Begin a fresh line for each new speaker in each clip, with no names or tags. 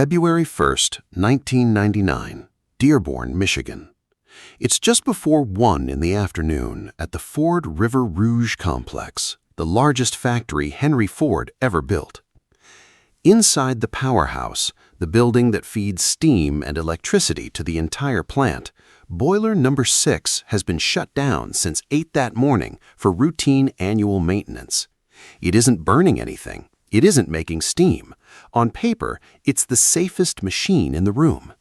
February 1st, 1999, Dearborn, Michigan. It's just before 1 in the afternoon at the Ford River Rouge complex, the largest factory Henry Ford ever built. Inside the powerhouse, the building that feeds steam and electricity to the entire plant, boiler number 6 has been shut down since 8 that morning for routine annual maintenance. It isn't burning anything. It isn't making steam. On paper, it's the safest machine in the room.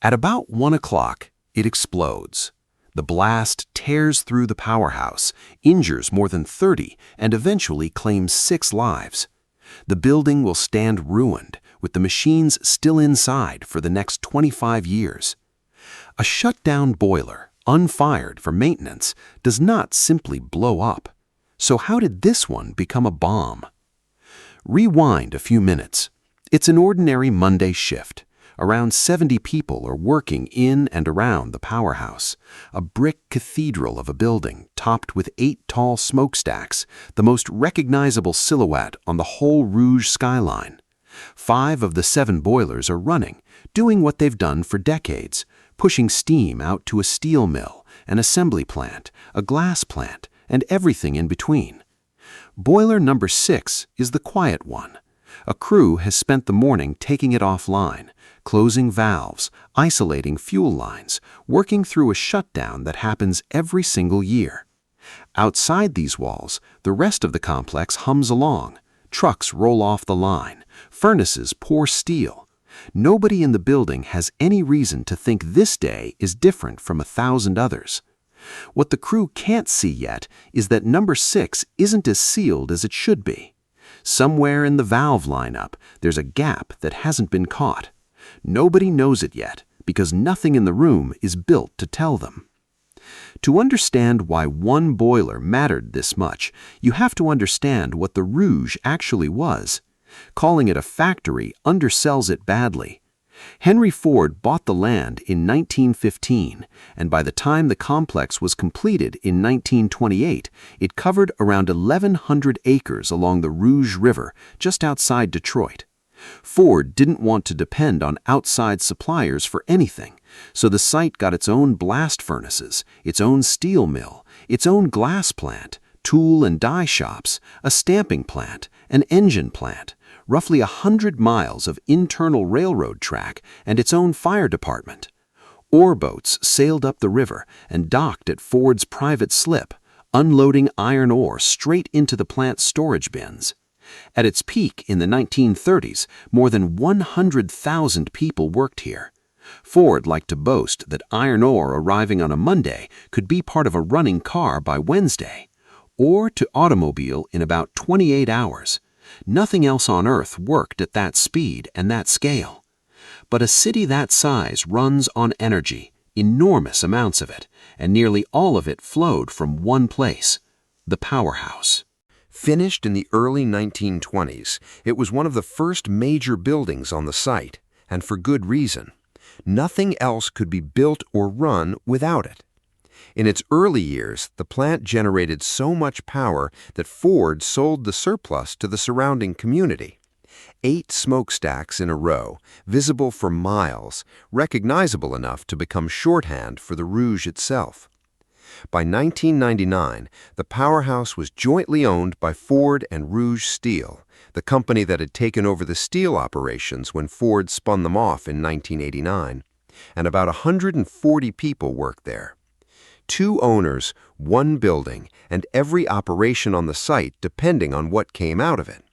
At about 1 o'clock, it explodes. The blast tears through the powerhouse, injures more than 30, and eventually claims 6 lives. The building will stand ruined, with the machines still inside for the next 25 years. A shut-down boiler, unfired for maintenance, does not simply blow up. So how did this one become a bomb? Rewind a few minutes. It's an ordinary Monday shift. Around 70 people are working in and around the powerhouse, a brick cathedral of a building topped with 8 tall smokestacks, the most recognizable silhouette on the whole Rouge skyline. 5 of the 7 boilers are running, doing what they've done for decades, pushing steam out to a steel mill, an assembly plant, a glass plant, and everything in between. Boiler number 6 is the quiet one. A crew has spent the morning taking it offline, closing valves, isolating fuel lines, working through a shutdown that happens every single year. Outside these walls, the rest of the complex hums along. Trucks roll off the line. Furnaces pour steel. Nobody in the building has any reason to think this day is different from 1,000 others. What the crew can't see yet is that number 6 isn't as sealed as it should be. Somewhere in the valve lineup, there's a gap that hasn't been caught. Nobody knows it yet because nothing in the room is built to tell them. To understand why one boiler mattered this much, you have to understand what the Rouge actually was. Calling it a factory undersells it badly. Henry Ford bought the land in 1915, and by the time the complex was completed in 1928, it covered around 1,100 acres along the Rouge River, just outside Detroit. Ford didn't want to depend on outside suppliers for anything, so the site got its own blast furnaces, its own steel mill, its own glass plant, tool and die shops, a stamping plant, an engine plant, roughly 100 miles of internal railroad track, and its own fire department. Ore boats sailed up the river and docked at Ford's private slip, unloading iron ore straight into the plant's storage bins. At its peak in the 1930s, more than 100,000 people worked here. Ford liked to boast that iron ore arriving on a Monday could be part of a running car by Wednesday, or to automobile in about 28 hours. Nothing else on Earth worked at that speed and that scale. But a city that size runs on energy, enormous amounts of it, and nearly all of it flowed from one place, the powerhouse.
Finished in the early 1920s, it was one of the first major buildings on the site, and for good reason. Nothing else could be built or run without it. In its early years, the plant generated so much power that Ford sold the surplus to the surrounding community. 8 smokestacks in a row, visible for miles, recognizable enough to become shorthand for the Rouge itself. By 1999, the powerhouse was jointly owned by Ford and Rouge Steel, the company that had taken over the steel operations when Ford spun them off in 1989, and about 140 people worked there. 2 owners, 1 building, and every operation on the site depending on what came out of it.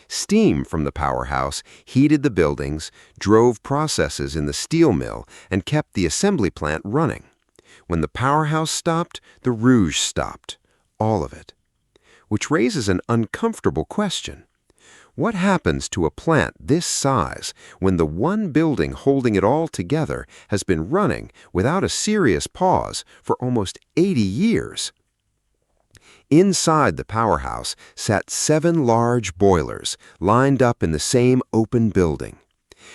Steam from the powerhouse heated the buildings, drove processes in the steel mill, and kept the assembly plant running. When the powerhouse stopped, the Rouge stopped. All of it. Which raises an uncomfortable question. What happens to a plant this size when the one building holding it all together has been running without a serious pause for almost 80 years? Inside the powerhouse sat 7 large boilers lined up in the same open building.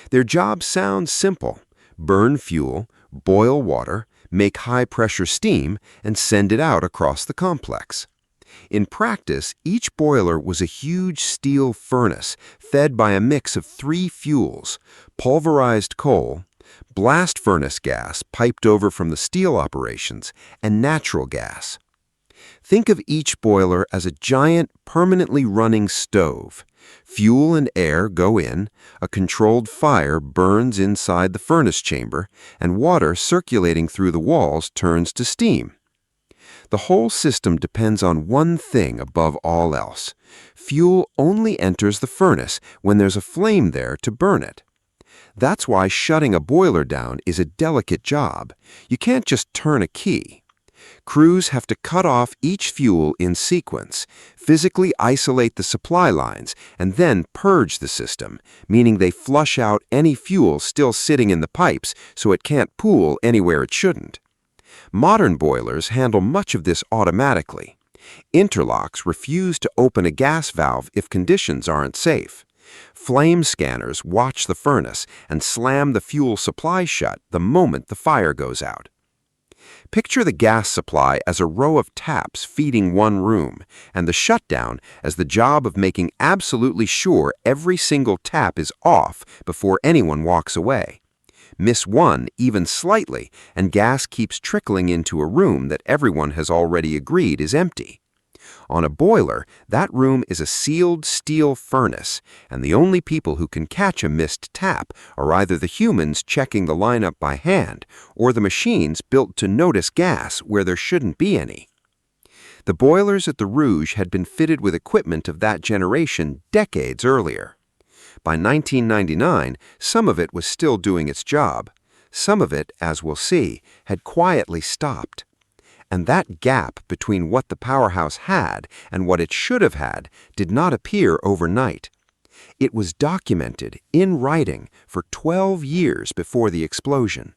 Their job sounds simple: burn fuel, boil water, make high-pressure steam, and send it out across the complex. In practice, each boiler was a huge steel furnace fed by a mix of three fuels: pulverized coal, blast furnace gas piped over from the steel operations, and natural gas. Think of each boiler as a giant, permanently running stove. Fuel and air go in, a controlled fire burns inside the furnace chamber, and water circulating through the walls turns to steam. The whole system depends on one thing above all else. Fuel only enters the furnace when there's a flame there to burn it. That's why shutting a boiler down is a delicate job. You can't just turn a key. Crews have to cut off each fuel in sequence, physically isolate the supply lines, and then purge the system, meaning they flush out any fuel still sitting in the pipes so it can't pool anywhere it shouldn't. Modern boilers handle much of this automatically. Interlocks refuse to open a gas valve if conditions aren't safe. Flame scanners watch the furnace and slam the fuel supply shut the moment the fire goes out. Picture the gas supply as a row of taps feeding one room, and the shutdown as the job of making absolutely sure every single tap is off before anyone walks away. Miss one even slightly, and gas keeps trickling into a room that everyone has already agreed is empty. On a boiler, that room is a sealed steel furnace, and the only people who can catch a missed tap are either the humans checking the lineup by hand or the machines built to notice gas where there shouldn't be any. The boilers at the Rouge had been fitted with equipment of that generation decades earlier. By 1999, some of it was still doing its job. Some of it, as we'll see, had quietly stopped. And that gap between what the powerhouse had and what it should have had did not appear overnight. It was documented in writing for 12 years before the explosion.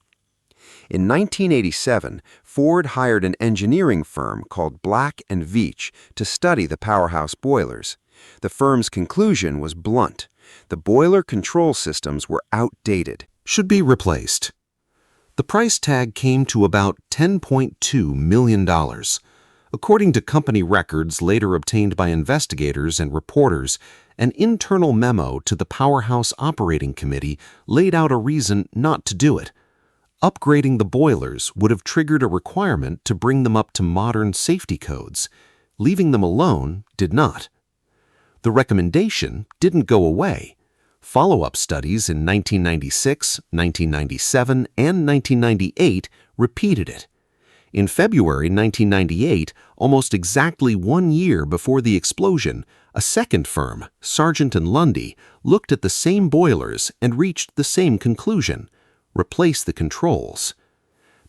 In 1987, Ford hired an engineering firm called Black & Veatch to study the powerhouse boilers. The firm's conclusion was blunt. The boiler control systems were outdated.
Should be replaced. The price tag came to about $10.2 million. According to company records later obtained by investigators and reporters, an internal memo to the Powerhouse Operating Committee laid out a reason not to do it. Upgrading the boilers would have triggered a requirement to bring them up to modern safety codes. Leaving them alone did not. The recommendation didn't go away. Follow-up studies in 1996, 1997, and 1998 repeated it. In February 1998, almost exactly 1 year before the explosion, a second firm, Sargent & Lundy, looked at the same boilers and reached the same conclusion: replace the controls.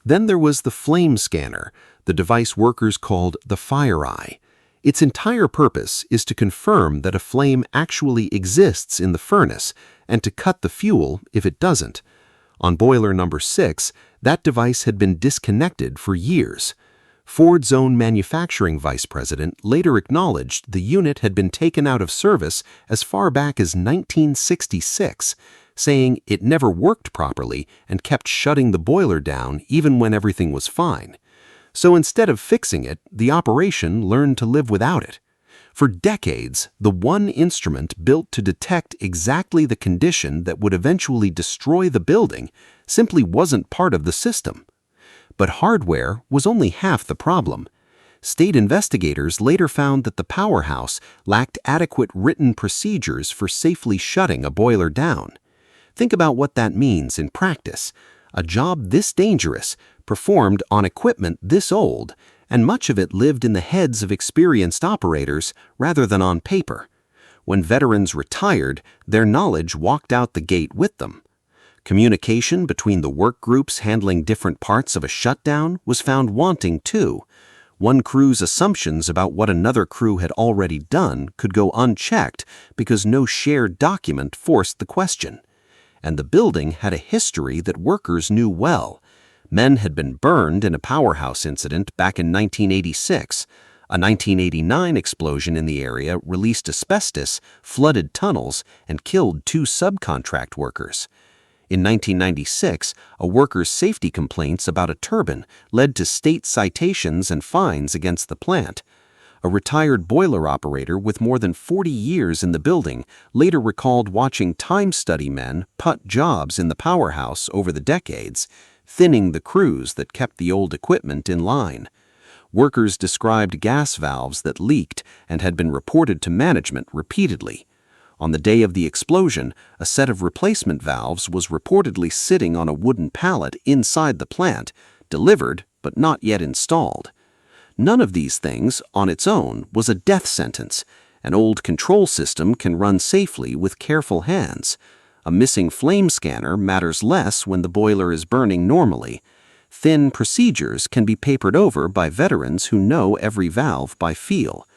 Then there was the flame scanner, the device workers called the Fire Eye. Its entire purpose is to confirm that a flame actually exists in the furnace and to cut the fuel if it doesn't. On boiler number 6, that device had been disconnected for years. Ford's own manufacturing vice president later acknowledged the unit had been taken out of service as far back as 1966, saying it never worked properly and kept shutting the boiler down even when everything was fine. So instead of fixing it, the operation learned to live without it. For decades, the one instrument built to detect exactly the condition that would eventually destroy the building simply wasn't part of the system. But hardware was only half the problem. State investigators later found that the powerhouse lacked adequate written procedures for safely shutting a boiler down. Think about what that means in practice. A job this dangerous, performed on equipment this old, and much of it lived in the heads of experienced operators rather than on paper. When veterans retired, their knowledge walked out the gate with them. Communication between the work groups handling different parts of a shutdown was found wanting too. One crew's assumptions about what another crew had already done could go unchecked because no shared document forced the question. And the building had a history that workers knew well. Men had been burned in a powerhouse incident back in 1986. A 1989 explosion in the area released asbestos, flooded tunnels, and killed 2 subcontract workers. In 1996, a worker's safety complaints about a turbine led to state citations and fines against the plant. A retired boiler operator with more than 40 years in the building later recalled watching time study men putt jobs in the powerhouse over the decades, thinning the crews that kept the old equipment in line. Workers described gas valves that leaked and had been reported to management repeatedly. On the day of the explosion, a set of replacement valves was reportedly sitting on a wooden pallet inside the plant, delivered but not yet installed. None of these things, on its own, was a death sentence. An old control system can run safely with careful hands. A missing flame scanner matters less when the boiler is burning normally. Thin procedures can be papered over by veterans who know every valve by feel.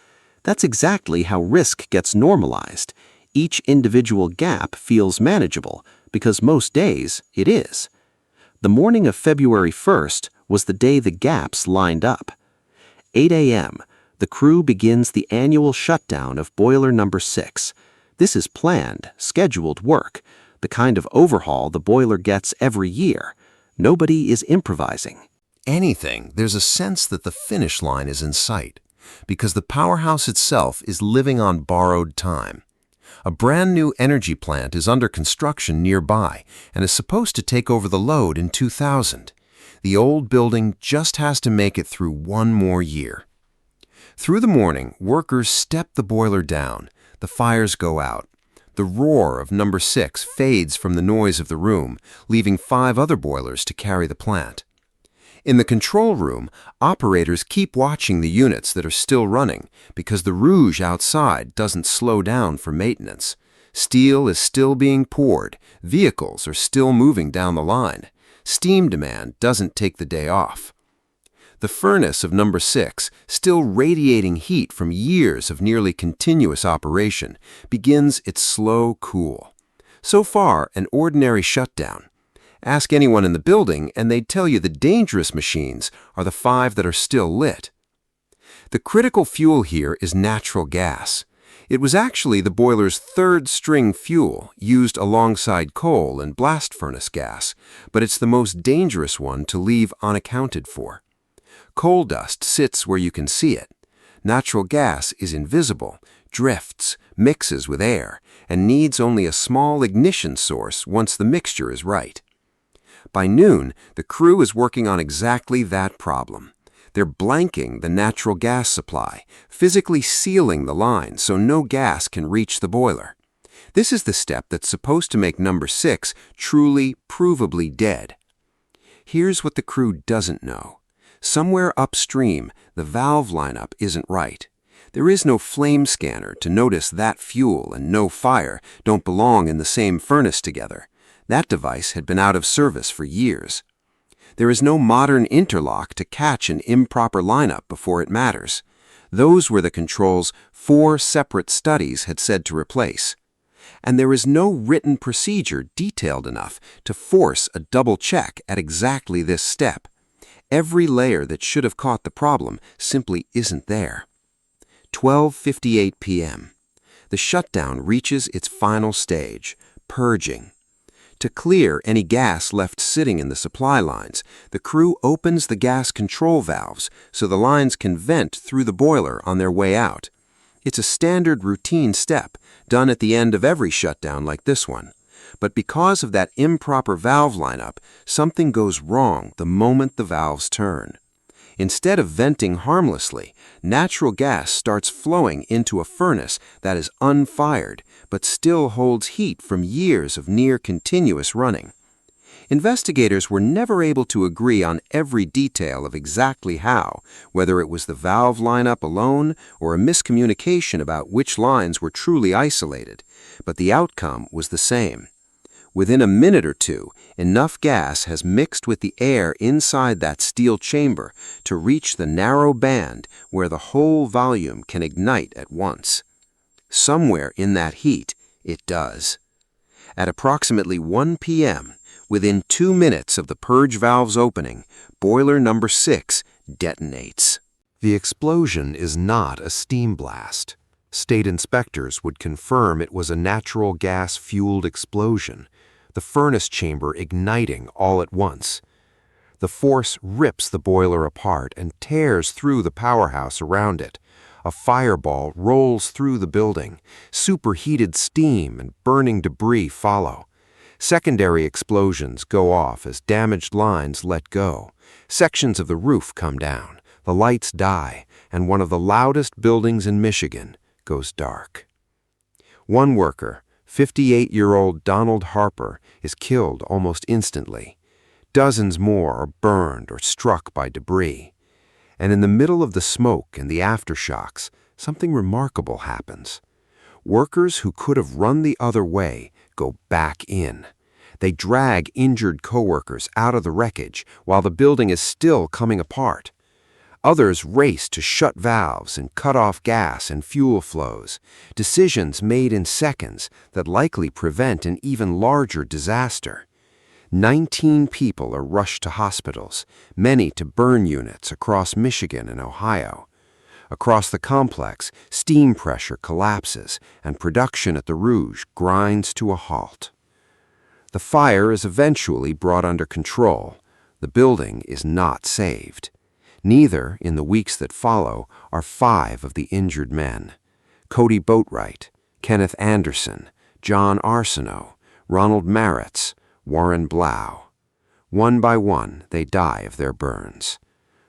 That's exactly how risk gets normalized. Each individual gap feels manageable, because most days it is. The morning of February 1st was the day the gaps lined up. 8 a.m., the crew begins the annual shutdown of boiler number 6. This is planned, scheduled work, the kind of overhaul the boiler gets every year. Nobody is improvising.
There's a sense that the finish line is in sight, because the powerhouse itself is living on borrowed time. A brand new energy plant is under construction nearby and is supposed to take over the load in 2000. The old building just has to make it through one more year. Through the morning, workers step the boiler down. The fires go out. The roar of number 6 fades from the noise of the room, leaving 5 other boilers to carry the plant. In the control room, operators keep watching the units that are still running because the Rouge outside doesn't slow down for maintenance. Steel is still being poured. Vehicles are still moving down the line. Steam demand doesn't take the day off. The furnace of number 6, still radiating heat from years of nearly continuous operation, begins its slow cool. So far, an ordinary shutdown. Ask anyone in the building and they'd tell you the dangerous machines are the 5 that are still lit. The critical fuel here is natural gas. It was actually the boiler's third-string fuel, used alongside coal and blast furnace gas, but it's the most dangerous one to leave unaccounted for. Coal dust sits where you can see it. Natural gas is invisible, drifts, mixes with air, and needs only a small ignition source once the mixture is right. By noon, the crew is working on exactly that problem. They're blanking the natural gas supply, physically sealing the line so no gas can reach the boiler. This is the step that's supposed to make number 6 truly, provably dead. Here's what the crew doesn't know. Somewhere upstream, the valve lineup isn't right. There is no flame scanner to notice that fuel and no fire don't belong in the same furnace together. That device had been out of service for years. There is no modern interlock to catch an improper lineup before it matters. Those were the controls 4 separate studies had said to replace. And there is no written procedure detailed enough to force a double check at exactly this step. Every layer that should have caught the problem simply isn't there. 12:58 p.m. The shutdown reaches its final stage, purging. To clear any gas left sitting in the supply lines, the crew opens the gas control valves so the lines can vent through the boiler on their way out. It's a standard routine step, done at the end of every shutdown like this one. But because of that improper valve lineup, something goes wrong the moment the valves turn. Instead of venting harmlessly, natural gas starts flowing into a furnace that is unfired but still holds heat from years of near-continuous running. Investigators were never able to agree on every detail of exactly how, whether it was the valve lineup alone or a miscommunication about which lines were truly isolated, but the outcome was the same. Within a minute or two, enough gas has mixed with the air inside that steel chamber to reach the narrow band where the whole volume can ignite at once. Somewhere in that heat, it does. At approximately 1 p.m., within 2 minutes of the purge valve's opening, boiler number 6 detonates.
The explosion is not a steam blast. State inspectors would confirm it was a natural gas-fueled explosion, the furnace chamber igniting all at once. The force rips the boiler apart and tears through the powerhouse around it.
A fireball rolls through the building. Superheated steam and burning debris follow. Secondary explosions go off as damaged lines let go. Sections of the roof come down. The lights die, and one of the loudest buildings in Michigan goes dark. One worker, 58-year-old Donald Harper, is killed almost instantly. Dozens more are burned or struck by debris. And in the middle of the smoke and the aftershocks, something remarkable happens. Workers who could have run the other way go back in. They drag injured coworkers out of the wreckage while the building is still coming apart. Others race to shut valves and cut off gas and fuel flows, decisions made in seconds that likely prevent an even larger disaster. 19 people are rushed to hospitals, many to burn units across Michigan and Ohio. Across the complex, steam pressure collapses and production at the Rouge grinds to a halt. The fire is eventually brought under control. The building is not saved. Neither, in the weeks that follow, are 5 of the injured men. Cody Boatwright, Kenneth Anderson, John Arsenault, Ronald Maritz, Warren Blau. One by one, they die of their burns.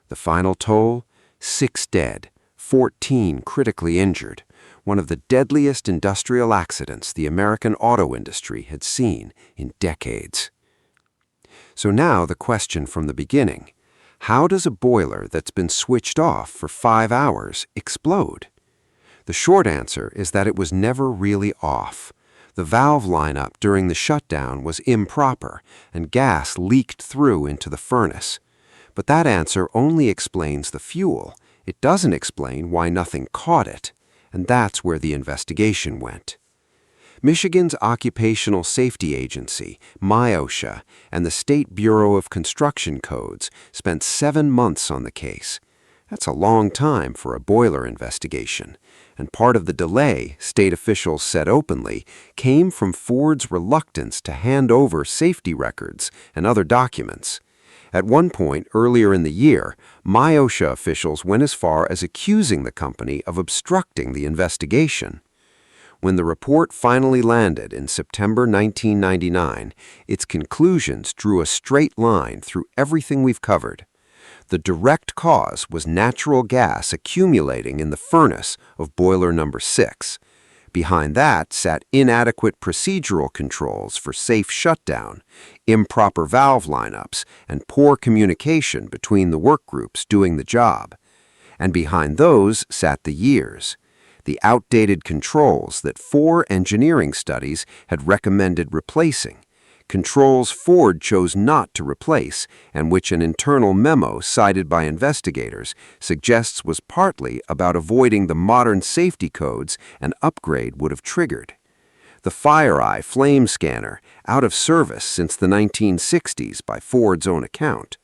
The final toll? 6 dead, 14 critically injured, one of the deadliest industrial accidents the American auto industry had seen in decades. So now the question from the beginning: how does a boiler that's been switched off for 5 hours explode? The short answer is that it was never really off. The valve lineup during the shutdown was improper, and gas leaked through into the furnace. But that answer only explains the fuel. It doesn't explain why nothing caught it, and that's where the investigation went. Michigan's Occupational Safety Agency, MIOSHA, and the State Bureau of Construction Codes spent 7 months on the case. That's a long time for a boiler investigation, and part of the delay, state officials said openly, came from Ford's reluctance to hand over safety records and other documents. At one point earlier in the year, MIOSHA officials went as far as accusing the company of obstructing the investigation. When the report finally landed in September 1999, its conclusions drew a straight line through everything we've covered. The direct cause was natural gas accumulating in the furnace of boiler number 6. Behind that sat inadequate procedural controls for safe shutdown, improper valve lineups, and poor communication between the work groups doing the job. And behind those sat the years, the outdated controls that 4 engineering studies had recommended replacing, controls Ford chose not to replace, and which an internal memo cited by investigators suggests was partly about avoiding the modern safety codes an upgrade would have triggered. The FireEye flame scanner, out of service since the 1960s by Ford's own account.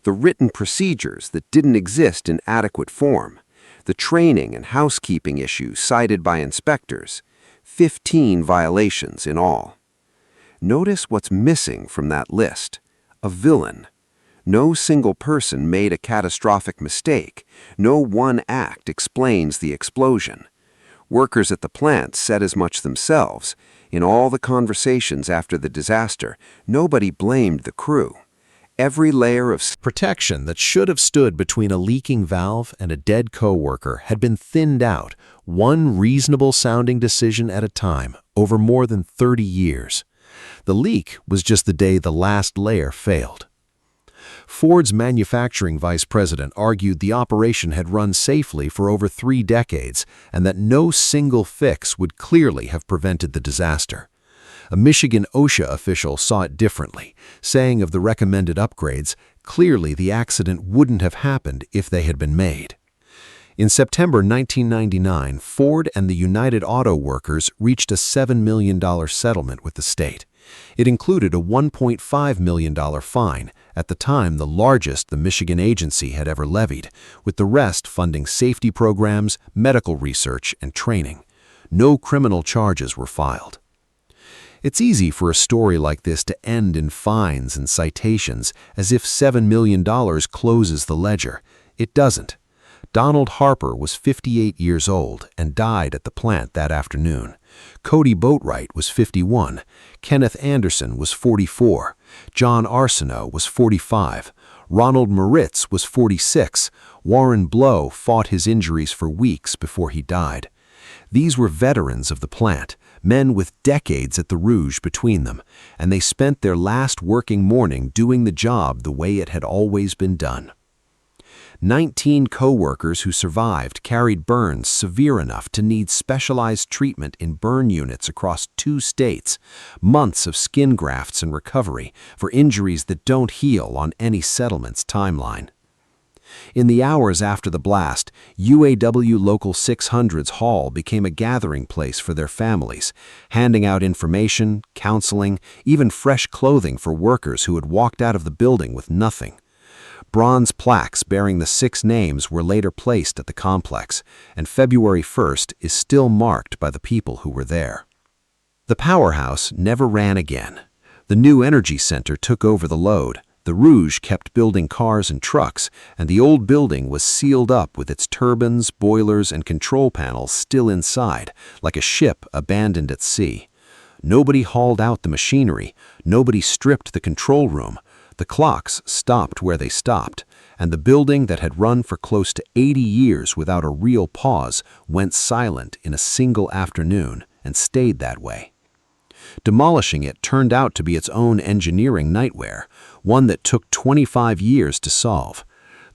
The written procedures that didn't exist in adequate form. The training and housekeeping issues cited by inspectors. 15 violations in all. Notice what's missing from that list: a villain. No single person made a catastrophic mistake. No one act explains the explosion. Workers at the plant said as much themselves. In all the conversations after the disaster, nobody blamed the crew. Every layer of
protection that should have stood between a leaking valve and a dead coworker had been thinned out, one reasonable-sounding decision at a time, over more than 30 years. The leak was just the day the last layer failed. Ford's manufacturing vice president argued the operation had run safely for over 3 decades and that no single fix would clearly have prevented the disaster. A Michigan OSHA official saw it differently, saying of the recommended upgrades, clearly the accident wouldn't have happened if they had been made. In September 1999, Ford and the United Auto Workers reached a $7 million settlement with the state. It included a $1.5 million fine, at the time the largest the Michigan agency had ever levied, with the rest funding safety programs, medical research, and training. No criminal charges were filed. It's easy for a story like this to end in fines and citations, as if $7 million closes the ledger. It doesn't. Donald Harper was 58 years old and died at the plant that afternoon. Cody Boatwright was 51. Kenneth Anderson was 44. John Arsenault was 45. Ronald Moritz was 46. Warren Blow fought his injuries for weeks before he died. These were veterans of the plant, men with decades at the Rouge between them, and they spent their last working morning doing the job the way it had always been done. 19 co-workers who survived carried burns severe enough to need specialized treatment in burn units across 2 states, months of skin grafts and recovery for injuries that don't heal on any settlement's timeline. In the hours after the blast, UAW Local 600's hall became a gathering place for their families, handing out information, counseling, even fresh clothing for workers who had walked out of the building with nothing. Bronze plaques bearing the 6 names were later placed at the complex, and February 1st is still marked by the people who were there. The powerhouse never ran again. The new energy center took over the load. The Rouge kept building cars and trucks, and the old building was sealed up with its turbines, boilers, and control panels still inside, like a ship abandoned at sea. Nobody hauled out the machinery. Nobody stripped the control room. The clocks stopped where they stopped, and the building that had run for close to 80 years without a real pause went silent in a single afternoon and stayed that way. Demolishing it turned out to be its own engineering nightmare, one that took 25 years to solve.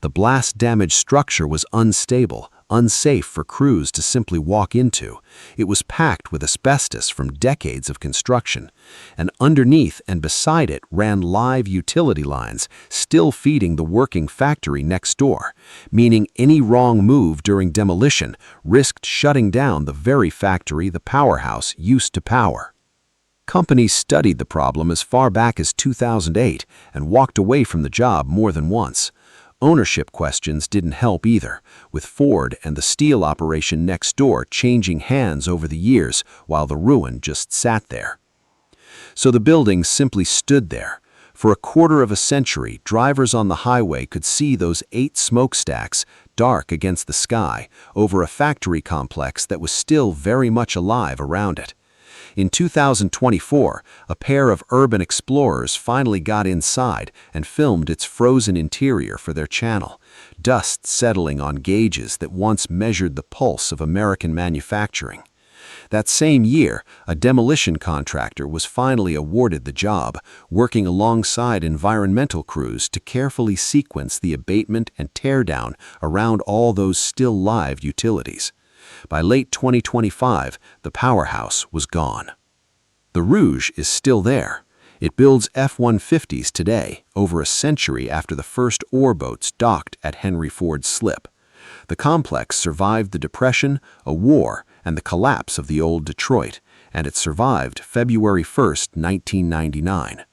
The blast-damaged structure was unstable, unsafe for crews to simply walk into. It was packed with asbestos from decades of construction, and underneath and beside it ran live utility lines still feeding the working factory next door, meaning any wrong move during demolition risked shutting down the very factory the powerhouse used to power. Companies studied the problem as far back as 2008 and walked away from the job more than once. Ownership questions didn't help either, with Ford and the steel operation next door changing hands over the years while the ruin just sat there. So the building simply stood there. For a quarter of a century, drivers on the highway could see those 8 smokestacks, dark against the sky, over a factory complex that was still very much alive around it. In 2024, a pair of urban explorers finally got inside and filmed its frozen interior for their channel, dust settling on gauges that once measured the pulse of American manufacturing. That same year, a demolition contractor was finally awarded the job, working alongside environmental crews to carefully sequence the abatement and teardown around all those still live utilities. By late 2025, the powerhouse was gone. The Rouge is still there. It builds F-150s today, over a century after the first ore boats docked at Henry Ford's slip. The complex survived the Depression, a war, and the collapse of the old Detroit, and it survived February 1, 1999.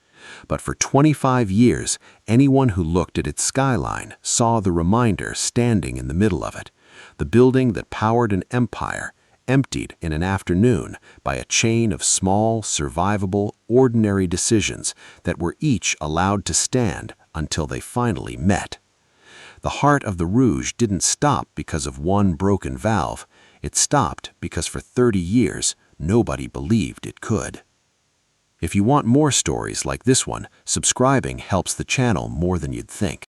But for 25 years, anyone who looked at its skyline saw the reminder standing in the middle of it. The building that powered an empire, emptied in an afternoon by a chain of small, survivable, ordinary decisions that were each allowed to stand until they finally met. The heart of the Rouge didn't stop because of one broken valve. It stopped because for 30 years, nobody believed it could. If you want more stories like this one, subscribing helps the channel more than you'd think.